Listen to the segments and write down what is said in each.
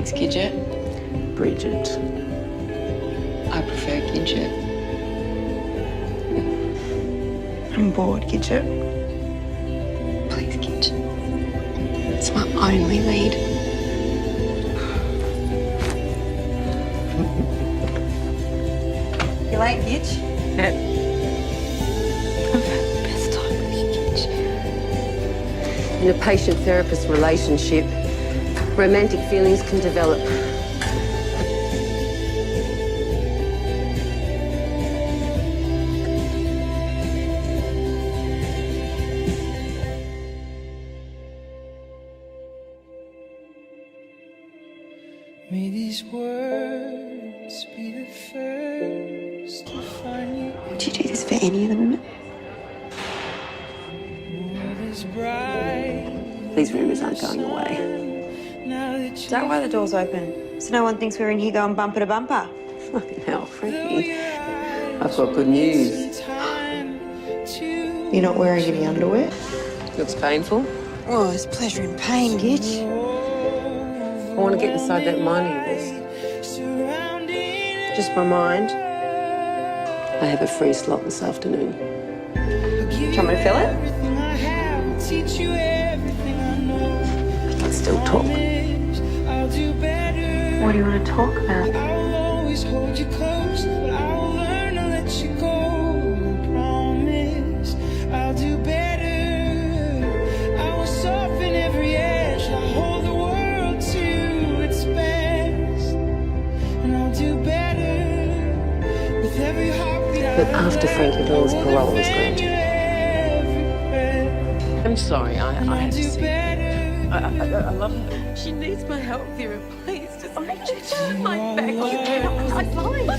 Thanks, Fridget. Bridget. I prefer Fridget. I'm bored, Fridget. Please, Fridget. It's my only lead. You late, Gitch? I've had the best time with you, Fridget. In a patient-therapist relationship, romantic feelings can develop. May these words be the first to find you. Would you do this for any of the women? Is bright These rumours aren't going away. now that Is that why the door's open? So no one thinks we're in here going bumper to bumper? Fucking hell, Frankie. I've got good news. You're not wearing any underwear? Looks painful. Oh, there's pleasure in pain, Gitch. I want to get inside that mind of yours. Just my mind. I have a free slot this afternoon. Do you want me to fill it? Let's still talk. What do you want to talk about? I'll always hold you close, but I'll learn to let you go. I promise I'll do better. I will soften every edge. I'll hold the world to its best, and I'll do better with every heartbeat. But after Frankie Bill's parole was granted. I'm sorry, I had to see. I love her. She needs my help, Vera. Please, just turn my back. You cannot. I'm fine.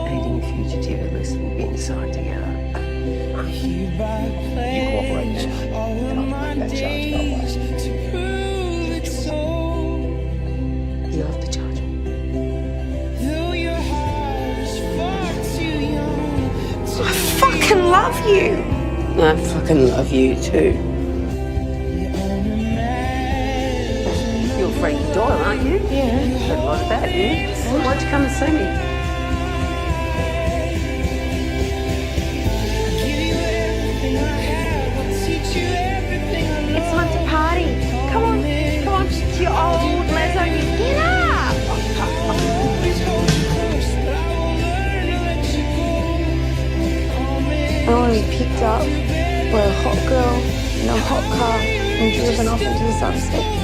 Aiding a fugitive, at least we'll be inside together. You cooperate now, and I'll make that charge go away. You have to charge me. I fucking love you! I fucking love you too. You're Frankie Doyle, aren't you? Yeah. Heard a lot about you. Why'd you come and see me? It's time to party. Come on, to your old leather. Get up! I want to be picked up by a hot girl in a hot car and driven off into the sunset.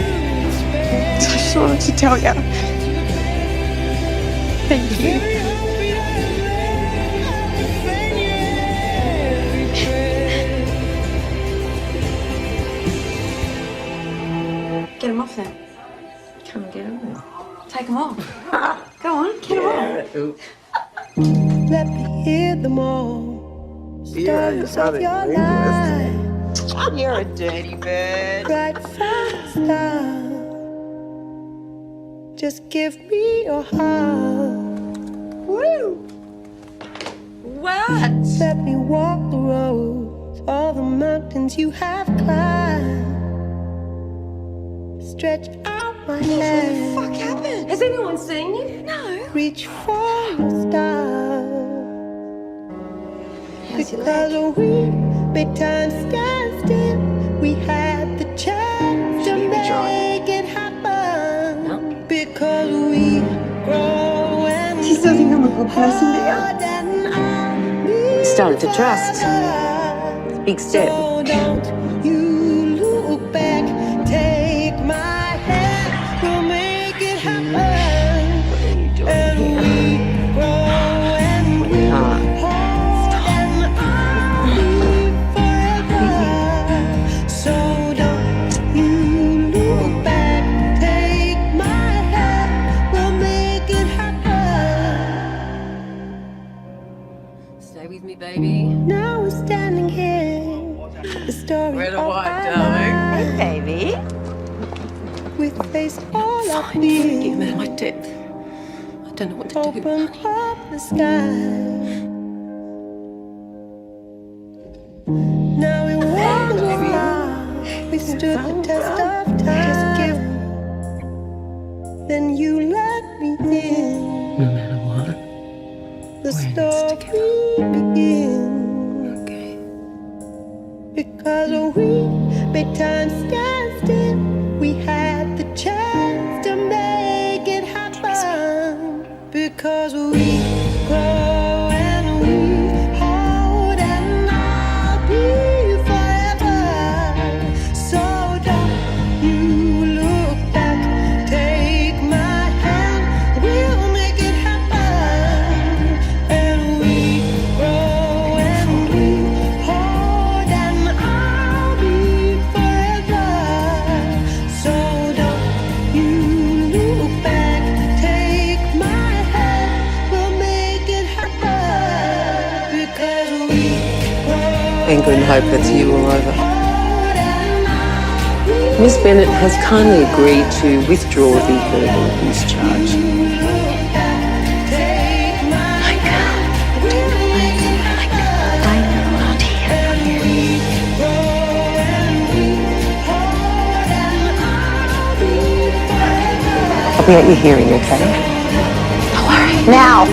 I just wanted to tell you. Thank you. Get him off then. Come and get him. Take him off. Go on, get him off. Let me hear them all. Stories of your life. You're a dirty bird. Right fast love. Just give me your heart. Woo! What? Let me walk the roads, all the mountains you have climbed. Stretch out my What the hand, fuck happened? Has anyone seen you? No. reach for the stars. How's your leg? Because we made time stand still. We had the chance to make it happen. No. Because we grow and Do you still think I'm a good person, do you? We started to trust. It's a big step. So don't you look back. Take my hand. We'll make it happen. What are you doing And here? we grow and we can't. hold and I'll be forever. So don't you look back. Take my hand. We'll make it happen. Stay with me, baby. Now we're standing here story Red or of white, my darling? life. Baby. With face all up Fine, forgive in me my depth. I don't know what to do. open up the sky. Now it was alright. We stood the test of time. Then you let me in. No matter what. The We're in story begins. Okay. Because we made time stand still. We had the chance to make it happen. Because we grow and we hold, and I'll be forever. So don't you look back, take my hand, we'll make it happen. And we grow and we hold, and I'll be forever. So don't you look back, take my hand, we'll make it happen. Because we grow Anger and hope, that's you all over. hold, and I'll be Miss Bennett has kindly agreed to withdraw the verbal abuse charge. I'll be at your hearing, okay? Don't worry. Now.